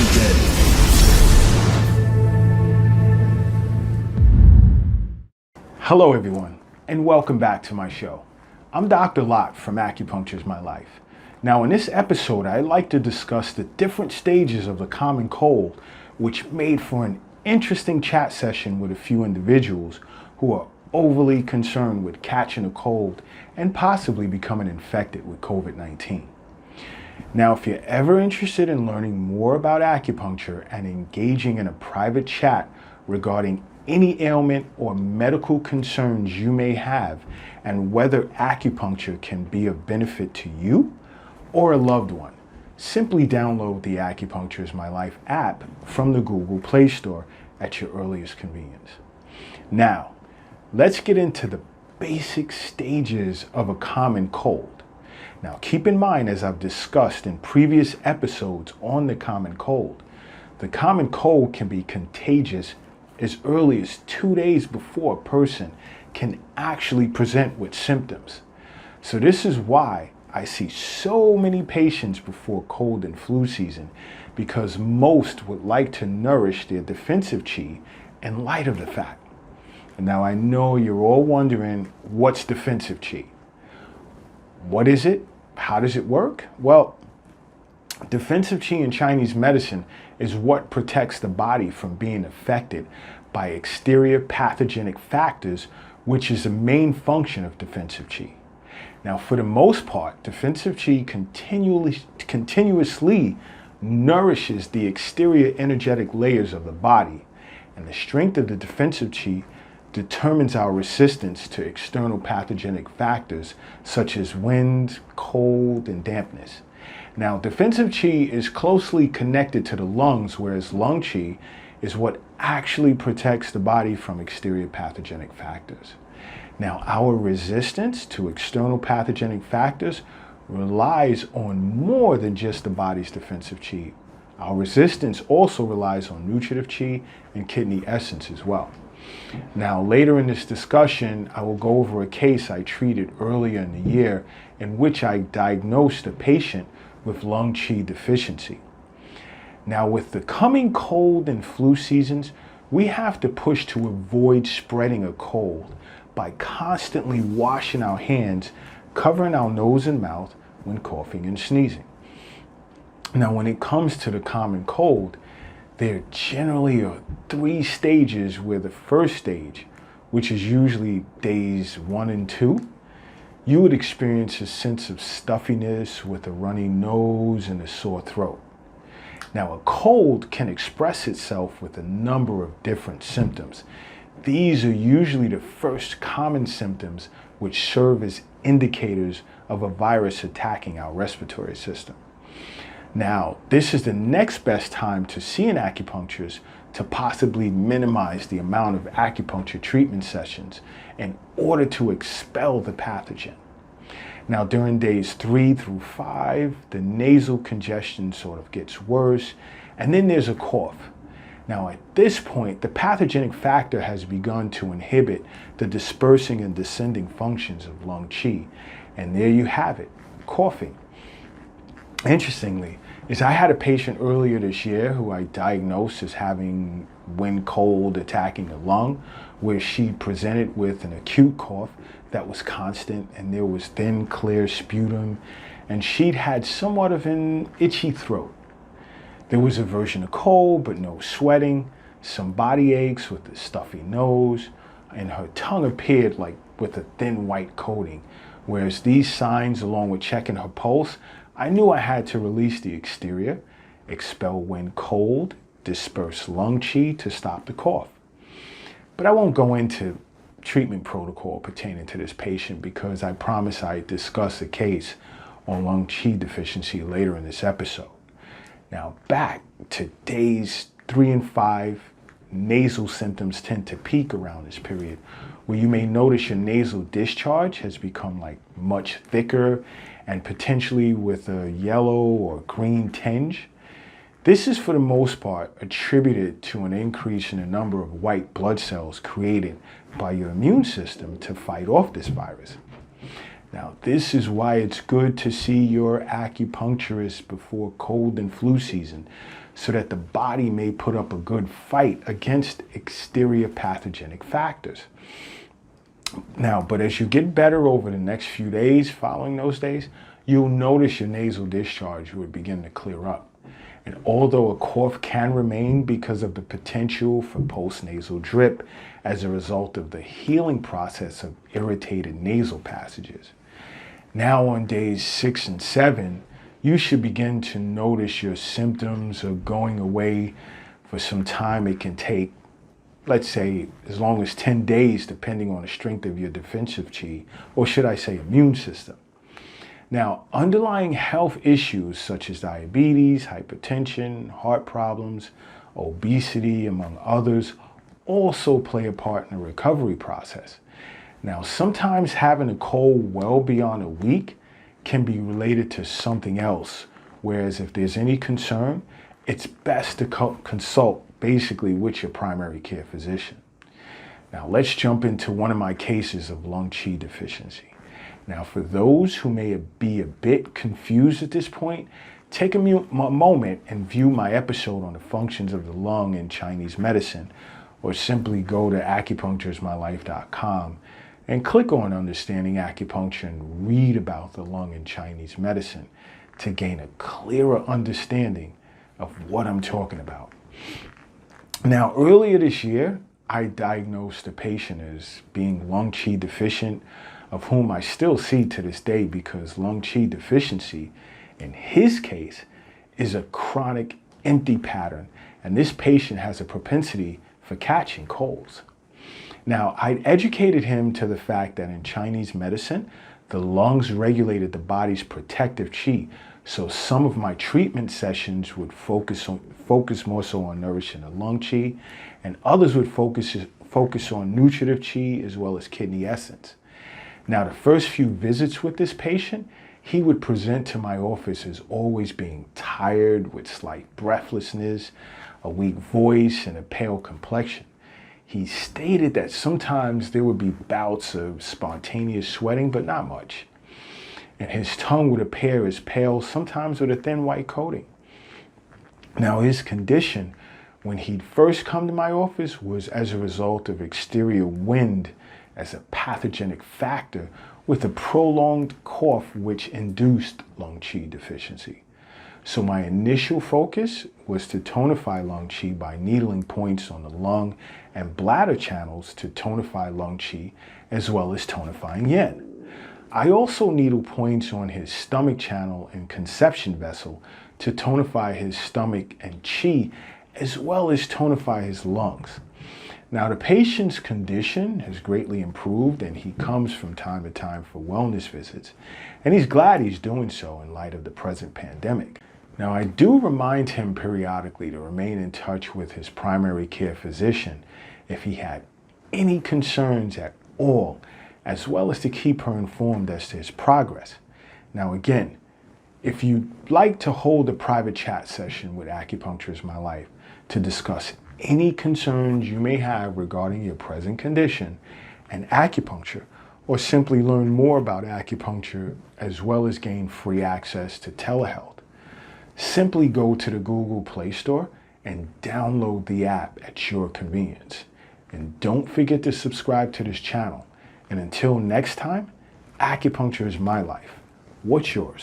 begin. Hello everyone, and welcome back to my show. I'm Dr. Lot from Acupuncture is My Life. Now in this episode, I'd like to discuss the different stages of the common cold, which made for an interesting chat session with a few individuals who are overly concerned with catching a cold and possibly becoming infected with COVID-19. Now, if you're ever interested in learning more about acupuncture and engaging in a private chat regarding any ailment or medical concerns you may have and whether acupuncture can be of benefit to you or a loved one, simply download the Acupuncture is My Life app from the Google Play Store at your earliest convenience. Now, let's get into the basic stages of a common cold. Now, keep in mind, as I've discussed in previous episodes on the common cold can be contagious as early as 2 days before a person can actually present with symptoms. So this is why I see so many patients before cold and flu season, because most would like to nourish their defensive chi in light of the fact. And now I know you're all wondering, what's defensive chi? What is it? How does it work? Well, defensive chi in Chinese medicine is what protects the body from being affected by exterior pathogenic factors, which is the main function of defensive chi. Now, for the most part, defensive chi continuously nourishes the exterior energetic layers of the body, and the strength of the defensive chi determines our resistance to external pathogenic factors such as wind, cold, and dampness. Now, defensive chi is closely connected to the lungs, whereas lung chi is what actually protects the body from exterior pathogenic factors. Now, our resistance to external pathogenic factors relies on more than just the body's defensive chi. Our resistance also relies on nutritive chi and kidney essence as well. Now, later in this discussion, I will go over a case I treated earlier in the year in which I diagnosed a patient with lung chi deficiency. Now, with the coming cold and flu seasons, we have to push to avoid spreading a cold by constantly washing our hands, covering our nose and mouth when coughing and sneezing. Now, when it comes to the common cold, there generally are 3 stages, where the first stage, which is usually days 1 and 2, you would experience a sense of stuffiness with a runny nose and a sore throat. Now, a cold can express itself with a number of different symptoms. These are usually the first common symptoms which serve as indicators of a virus attacking our respiratory system. Now, this is the next best time to see an acupuncturist to possibly minimize the amount of acupuncture treatment sessions in order to expel the pathogen. Now, during days 3 through 5, the nasal congestion sort of gets worse, and then there's a cough. Now, at this point, the pathogenic factor has begun to inhibit the dispersing and descending functions of lung qi, and there you have it, coughing. Interestingly, I had a patient earlier this year who I diagnosed as having wind cold attacking the lung, where she presented with an acute cough that was constant, and there was thin, clear sputum, and she'd had somewhat of an itchy throat. There was a version of cold, but no sweating, some body aches with a stuffy nose, and her tongue appeared like with a thin white coating. Whereas these signs, along with checking her pulse, I knew I had to release the exterior, expel wind cold, disperse lung qi to stop the cough. But I won't go into treatment protocol pertaining to this patient, because I promise I discuss a case on lung qi deficiency later in this episode. Now, back to days 3 and 5, nasal symptoms tend to peak around this period, where you may notice your nasal discharge has become like much thicker and potentially with a yellow or green tinge. This is for the most part attributed to an increase in the number of white blood cells created by your immune system to fight off this virus. Now, this is why it's good to see your acupuncturist before cold and flu season, so that the body may put up a good fight against exterior pathogenic factors. Now, but as you get better over the next few days following those days, you'll notice your nasal discharge will begin to clear up. And although a cough can remain because of the potential for postnasal drip as a result of the healing process of irritated nasal passages, now on days 6 and 7, you should begin to notice your symptoms are going away for some time. It can take, let's say, as long as 10 days, depending on the strength of your defensive chi, or should I say immune system. Now, underlying health issues such as diabetes, hypertension, heart problems, obesity, among others, also play a part in the recovery process. Now, sometimes having a cold well beyond a week can be related to something else, whereas if there's any concern, it's best to consult basically with your primary care physician. Now, let's jump into one of my cases of lung qi deficiency. Now, for those who may be a bit confused at this point, take a moment and view my episode on the functions of the lung in Chinese medicine, or simply go to acupunctureismylife.com and click on Understanding Acupuncture and read about the lung in Chinese medicine to gain a clearer understanding of what I'm talking about. Now, earlier this year, I diagnosed a patient as being lung qi deficient, of whom I still see to this day, because lung qi deficiency, in his case, is a chronic empty pattern, and this patient has a propensity for catching colds. Now, I educated him to the fact that in Chinese medicine, the lungs regulated the body's protective qi, so some of my treatment sessions would focus more so on nourishing the lung qi, and others would focus on nutritive qi as well as kidney essence. Now, the first few visits with this patient, he would present to my office as always being tired with slight breathlessness, a weak voice, and a pale complexion. He stated that sometimes there would be bouts of spontaneous sweating, but not much. And his tongue would appear as pale, sometimes with a thin white coating. Now, his condition, when he'd first come to my office, was as a result of exterior wind as a pathogenic factor with a prolonged cough which induced lung qi deficiency. So my initial focus was to tonify lung qi by needling points on the lung and bladder channels to tonify lung qi, as well as tonifying yin. I also needle points on his stomach channel and conception vessel to tonify his stomach and qi, as well as tonify his lungs. Now, the patient's condition has greatly improved, and he comes from time to time for wellness visits, and he's glad he's doing so in light of the present pandemic. Now, I do remind him periodically to remain in touch with his primary care physician if he had any concerns at all, as well as to keep her informed as to his progress. Now, again, if you'd like to hold a private chat session with Acupuncture is My Life to discuss any concerns you may have regarding your present condition and acupuncture, or simply learn more about acupuncture as well as gain free access to telehealth, simply go to the Google Play Store and download the app at your convenience. And don't forget to subscribe to this channel. And until next time, acupuncture is my life. What's yours?